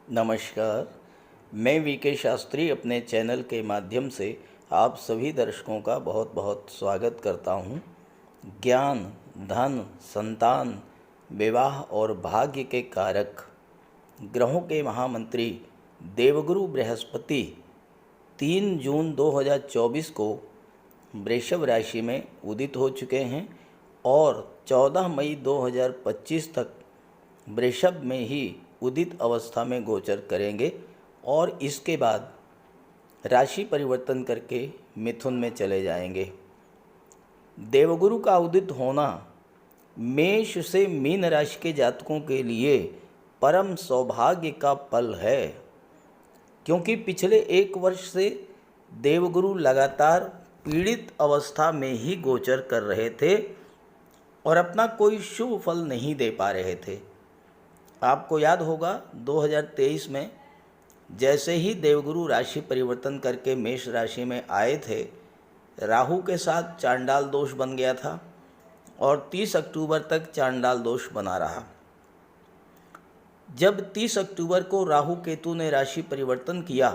नमस्कार। मैं वीके शास्त्री अपने चैनल के माध्यम से आप सभी दर्शकों का बहुत बहुत स्वागत करता हूँ। ज्ञान, धन, संतान, विवाह और भाग्य के कारक ग्रहों के महामंत्री देवगुरु बृहस्पति 3 जून 2024 को वृषभ राशि में उदित हो चुके हैं और 14 मई 2025 तक वृषभ में ही उदित अवस्था में गोचर करेंगे और इसके बाद राशि परिवर्तन करके मिथुन में चले जाएंगे। देवगुरु का उदित होना मेष से मीन राशि के जातकों के लिए परम सौभाग्य का पल है, क्योंकि पिछले 1 वर्ष से देवगुरु लगातार पीड़ित अवस्था में ही गोचर कर रहे थे और अपना कोई शुभ फल नहीं दे पा रहे थे। आपको याद होगा 2023 में जैसे ही देवगुरु राशि परिवर्तन करके मेष राशि में आए थे, राहु के साथ चांडाल दोष बन गया था और 30 अक्टूबर तक चांडाल दोष बना रहा। जब 30 अक्टूबर को राहु केतु ने राशि परिवर्तन किया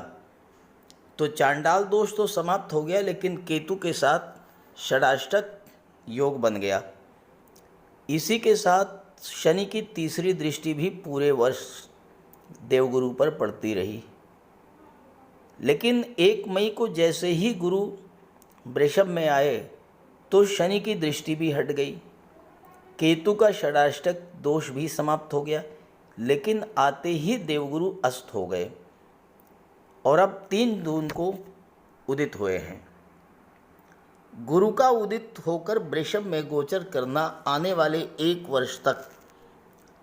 तो चांडाल दोष तो समाप्त हो गया, लेकिन केतु के साथ षडाष्टक योग बन गया। इसी के साथ शनि की तीसरी दृष्टि भी पूरे वर्ष देवगुरु पर पड़ती रही, लेकिन 1 मई को जैसे ही गुरु वृषभ में आए तो शनि की दृष्टि भी हट गई, केतु का षडाष्टक दोष भी समाप्त हो गया, लेकिन आते ही देवगुरु अस्त हो गए और अब 3 जून को उदित हुए हैं। गुरु का उदित होकर वृषभ में गोचर करना आने वाले 1 वर्ष तक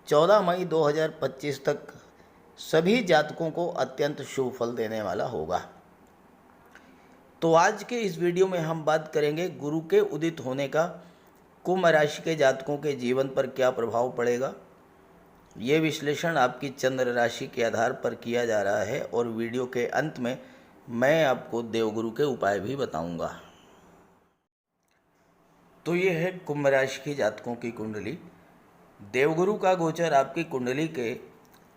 14 मई 2025 तक सभी जातकों को अत्यंत शुभ फल देने वाला होगा। तो आज के इस वीडियो में हम बात करेंगे गुरु के उदित होने का कुंभ राशि के जातकों के जीवन पर क्या प्रभाव पड़ेगा। ये विश्लेषण आपकी चंद्र राशि के आधार पर किया जा रहा है और वीडियो के अंत में मैं आपको देवगुरु के उपाय भी बताऊंगा। तो ये है कुंभ राशि के जातकों की कुंडली। देवगुरु का गोचर आपकी कुंडली के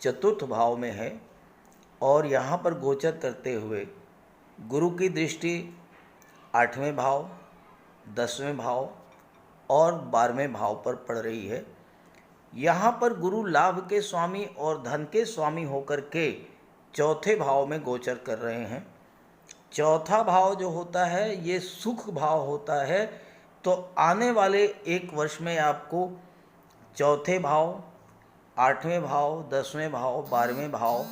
4th भाव में है और यहाँ पर गोचर करते हुए गुरु की दृष्टि 8वें भाव, 10वें भाव और 12वें भाव पर पड़ रही है। यहाँ पर गुरु लाभ के स्वामी और धन के स्वामी होकर के 4थे भाव में गोचर कर रहे हैं। 4था भाव जो होता है ये सुख भाव होता है, तो आने वाले 1 वर्ष में आपको 4थे भाव, 8वें भाव, 10वें भाव, 12वें भाव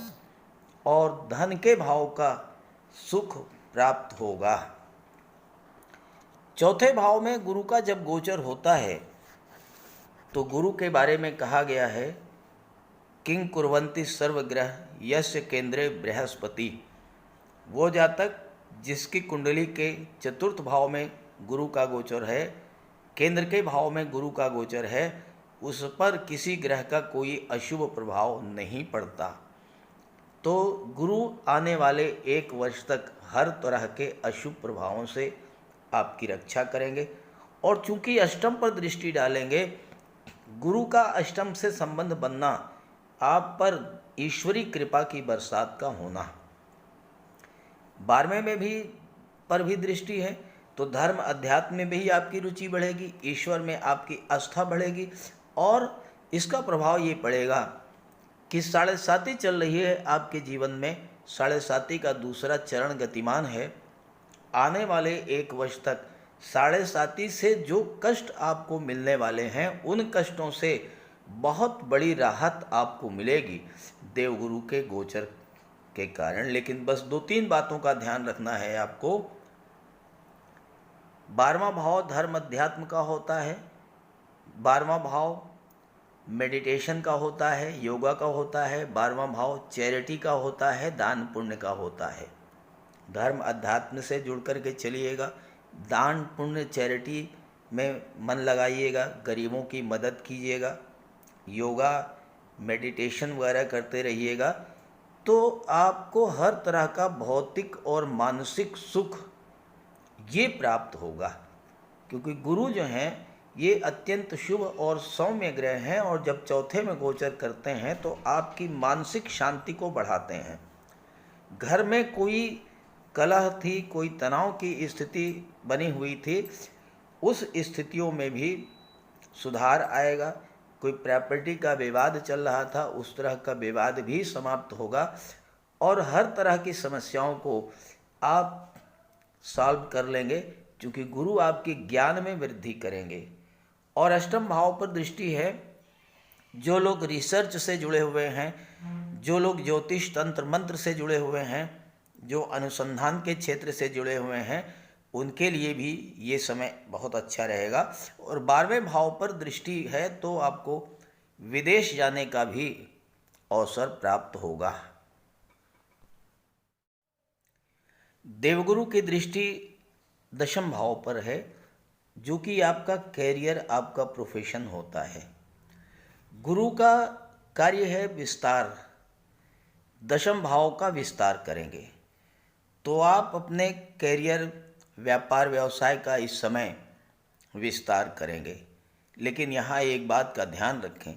और धन के भाव का सुख प्राप्त होगा। 4थे भाव में गुरु का जब गोचर होता है तो गुरु के बारे में कहा गया है किंग कुर्वन्ति सर्वग्रह यस्य केंद्रे बृहस्पति। वो जातक जिसकी कुंडली के 4th भाव में गुरु का गोचर है, केंद्र के भाव में गुरु का गोचर है, उस पर किसी ग्रह का कोई अशुभ प्रभाव नहीं पड़ता। तो गुरु आने वाले 1 वर्ष तक हर तरह के अशुभ प्रभावों से आपकी रक्षा करेंगे और चूंकि अष्टम पर दृष्टि डालेंगे, गुरु का अष्टम से संबंध बनना, आप पर ईश्वरी कृपा की बरसात का होना, 12वें में भी दृष्टि है तो धर्म अध्यात्म में भी आपकी रुचि बढ़ेगी, ईश्वर में आपकी आस्था बढ़ेगी और इसका प्रभाव ये पड़ेगा कि 7.5 चल रही है आपके जीवन में, 7.5 का दूसरा चरण गतिमान है। आने वाले 1 वर्ष तक 7.5 से जो कष्ट आपको मिलने वाले हैं उन कष्टों से बहुत बड़ी राहत आपको मिलेगी देवगुरु के गोचर के कारण। लेकिन बस 2-3 बातों का ध्यान रखना है आपको। 12वां भाव धर्म अध्यात्म का होता है, 12वां भाव मेडिटेशन का होता है, योगा का होता है, 12वां भाव चैरिटी का होता है, दान पुण्य का होता है। धर्म अध्यात्म से जुड़ कर के चलिएगा, दान पुण्य चैरिटी में मन लगाइएगा, गरीबों की मदद कीजिएगा, योगा मेडिटेशन वगैरह करते रहिएगा, तो आपको हर तरह का भौतिक और मानसिक सुख ये प्राप्त होगा। क्योंकि गुरु जो हैं ये अत्यंत शुभ और सौम्य ग्रह हैं और जब चौथे में गोचर करते हैं तो आपकी मानसिक शांति को बढ़ाते हैं। घर में कोई कलह थी, कोई तनाव की स्थिति बनी हुई थी, उस स्थितियों में भी सुधार आएगा। कोई प्रॉपर्टी का विवाद चल रहा था, उस तरह का विवाद भी समाप्त होगा और हर तरह की समस्याओं को आप सॉल्व कर लेंगे, क्योंकि गुरु आपके ज्ञान में वृद्धि करेंगे। और अष्टम भाव पर दृष्टि है। जो लोग रिसर्च से जुड़े हुए हैं, जो लोग ज्योतिष तंत्र मंत्र से जुड़े हुए हैं, जो अनुसंधान के क्षेत्र से जुड़े हुए हैं, उनके लिए भी ये समय बहुत अच्छा रहेगा। और 12वें भाव पर दृष्टि है तो आपको विदेश जाने का भी अवसर प्राप्त होगा। देवगुरु की दृष्टि दशम भाव पर है, जो कि आपका कैरियर, आपका प्रोफेशन होता है। गुरु का कार्य है विस्तार, दशम भाव का विस्तार करेंगे तो आप अपने कैरियर, व्यापार व्यवसाय का इस समय विस्तार करेंगे। लेकिन यहाँ एक बात का ध्यान रखें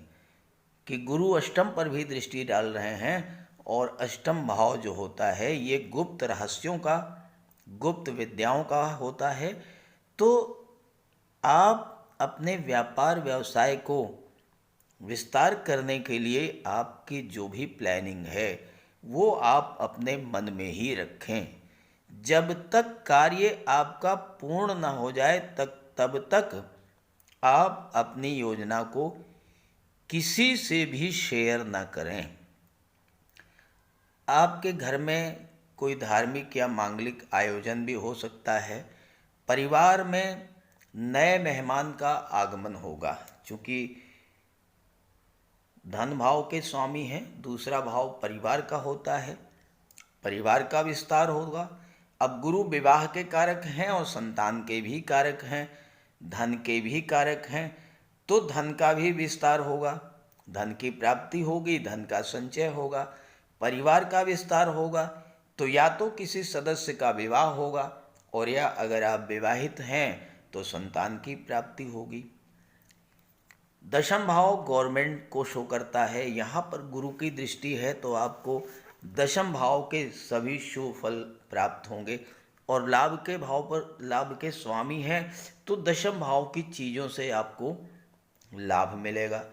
कि गुरु अष्टम पर भी दृष्टि डाल रहे हैं और अष्टम भाव जो होता है ये गुप्त रहस्यों का, गुप्त विद्याओं का होता है। तो आप अपने व्यापार व्यवसाय को विस्तार करने के लिए आपकी जो भी प्लानिंग है वो आप अपने मन में ही रखें। जब तक कार्य आपका पूर्ण न हो जाए तब तक आप अपनी योजना को किसी से भी शेयर न करें। आपके घर में कोई धार्मिक या मांगलिक आयोजन भी हो सकता है। परिवार में नए मेहमान का आगमन होगा, क्योंकि धन भाव के स्वामी हैं, दूसरा भाव परिवार का होता है, परिवार का विस्तार होगा। अब गुरु विवाह के कारक हैं और संतान के भी कारक हैं, धन के भी कारक हैं, तो धन का भी विस्तार होगा, धन की प्राप्ति होगी, धन का संचय होगा। परिवार का विस्तार होगा तो या तो किसी सदस्य का विवाह होगा और या अगर आप विवाहित हैं तो संतान की प्राप्ति होगी। दशम भाव गवर्नमेंट को शो करता है, यहाँ पर गुरु की दृष्टि है तो आपको दशम भाव के सभी शुभ फल प्राप्त होंगे। और लाभ के भाव पर लाभ के स्वामी हैं तो दशम भाव की चीज़ों से आपको लाभ मिलेगा।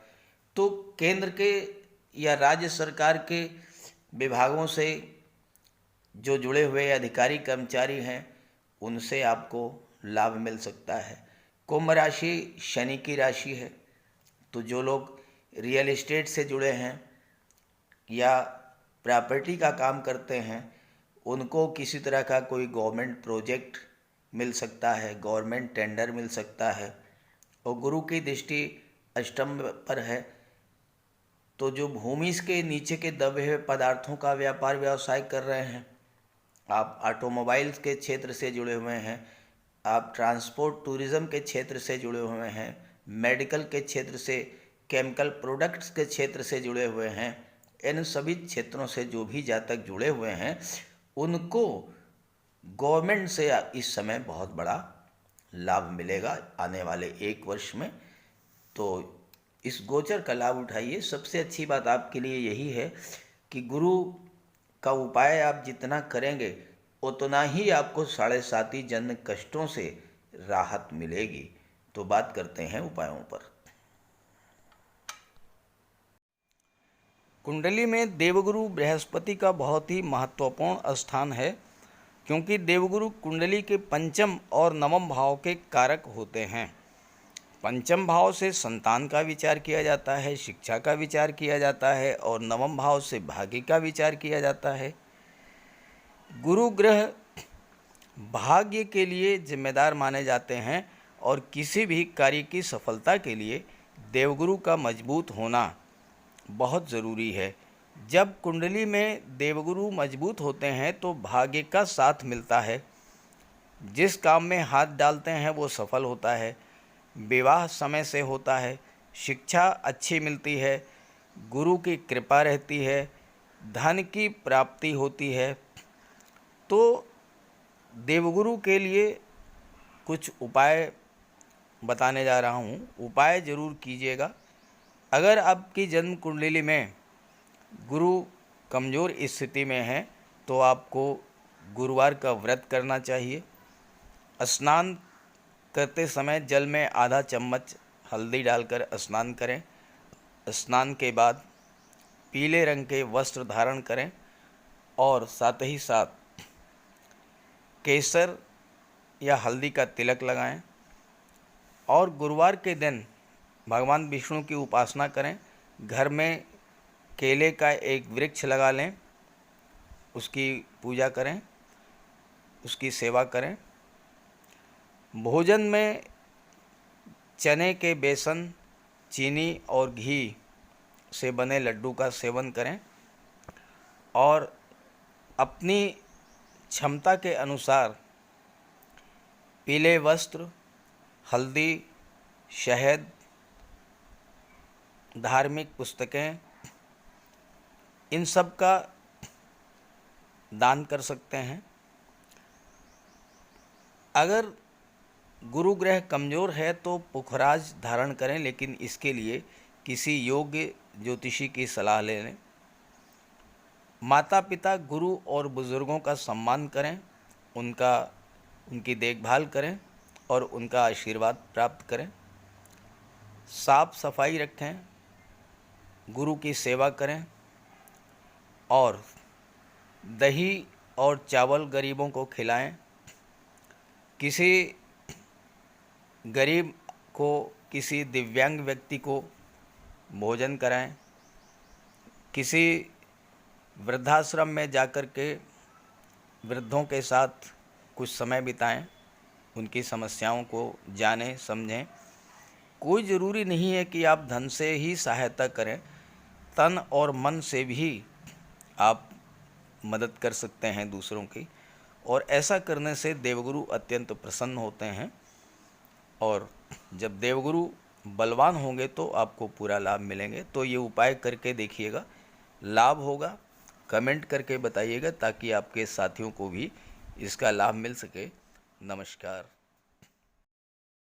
तो केंद्र के या राज्य सरकार के विभागों से जो जुड़े हुए अधिकारी कर्मचारी हैं उनसे आपको लाभ मिल सकता है। कुंभ राशि शनि की राशि है, तो जो लोग रियल एस्टेट से जुड़े हैं या प्रॉपर्टी का काम करते हैं उनको किसी तरह का कोई गवर्नमेंट प्रोजेक्ट मिल सकता है, गवर्नमेंट टेंडर मिल सकता है। और गुरु की दृष्टि अष्टम पर है, तो जो भूमि के नीचे के दबे हुए पदार्थों का व्यापार व्यवसाय कर रहे हैं, आप ऑटोमोबाइल्स के क्षेत्र से जुड़े हुए हैं, आप ट्रांसपोर्ट टूरिज़्म के क्षेत्र से जुड़े हुए हैं, मेडिकल के क्षेत्र से, केमिकल प्रोडक्ट्स के क्षेत्र से जुड़े हुए हैं, इन सभी क्षेत्रों से जो भी जातक जुड़े हुए हैं उनको गवर्नमेंट से इस समय बहुत बड़ा लाभ मिलेगा आने वाले 1 वर्ष में। तो इस गोचर का लाभ उठाइए। सबसे अच्छी बात आपके लिए यही है कि गुरु का उपाय आप जितना करेंगे उतना ही आपको 7.5 जन्म कष्टों से राहत मिलेगी। तो बात करते हैं उपायों पर। कुंडली में देवगुरु बृहस्पति का बहुत ही महत्वपूर्ण स्थान है, क्योंकि देवगुरु कुंडली के पंचम और नवम भाव के कारक होते हैं। पंचम भाव से संतान का विचार किया जाता है, शिक्षा का विचार किया जाता है और नवम भाव से भाग्य का विचार किया जाता है। गुरु ग्रह भाग्य के लिए जिम्मेदार माने जाते हैं और किसी भी कार्य की सफलता के लिए देवगुरु का मजबूत होना बहुत ज़रूरी है। जब कुंडली में देवगुरु मजबूत होते हैं तो भाग्य का साथ मिलता है, जिस काम में हाथ डालते हैं वो सफल होता है, विवाह समय से होता है, शिक्षा अच्छी मिलती है, गुरु की कृपा रहती है, धन की प्राप्ति होती है। तो देवगुरु के लिए कुछ उपाय बताने जा रहा हूँ, उपाय ज़रूर कीजिएगा। अगर आपकी जन्म कुंडली में गुरु कमज़ोर स्थिति में है तो आपको गुरुवार का व्रत करना चाहिए। स्नान करते समय जल में आधा चम्मच हल्दी डालकर स्नान करें। स्नान के बाद पीले रंग के वस्त्र धारण करें और साथ ही साथ केसर या हल्दी का तिलक लगाएं। और गुरुवार के दिन भगवान विष्णु की उपासना करें। घर में केले का एक वृक्ष लगा लें, उसकी पूजा करें, उसकी सेवा करें। भोजन में चने के बेसन, चीनी और घी से बने लड्डू का सेवन करें और अपनी क्षमता के अनुसार पीले वस्त्र, हल्दी, शहद, धार्मिक पुस्तकें, इन सब का दान कर सकते हैं। अगर गुरु ग्रह कमज़ोर है तो पुखराज धारण करें, लेकिन इसके लिए किसी योग्य ज्योतिषी की सलाह ले लें। माता पिता, गुरु और बुज़ुर्गों का सम्मान करें, उनकी देखभाल करें और उनका आशीर्वाद प्राप्त करें। साफ सफाई रखें, गुरु की सेवा करें और दही और चावल गरीबों को खिलाएं। किसी गरीब को, किसी दिव्यांग व्यक्ति को भोजन कराएं। किसी वृद्धाश्रम में जाकर के वृद्धों के साथ कुछ समय बिताएं, उनकी समस्याओं को जानें, समझें। कोई ज़रूरी नहीं है कि आप धन से ही सहायता करें, तन और मन से भी आप मदद कर सकते हैं दूसरों की, और ऐसा करने से देवगुरु अत्यंत प्रसन्न होते हैं। और जब देवगुरु बलवान होंगे तो आपको पूरा लाभ मिलेंगे। तो ये उपाय करके देखिएगा, लाभ होगा। कमेंट करके बताइएगा ताकि आपके साथियों को भी इसका लाभ मिल सके। नमस्कार।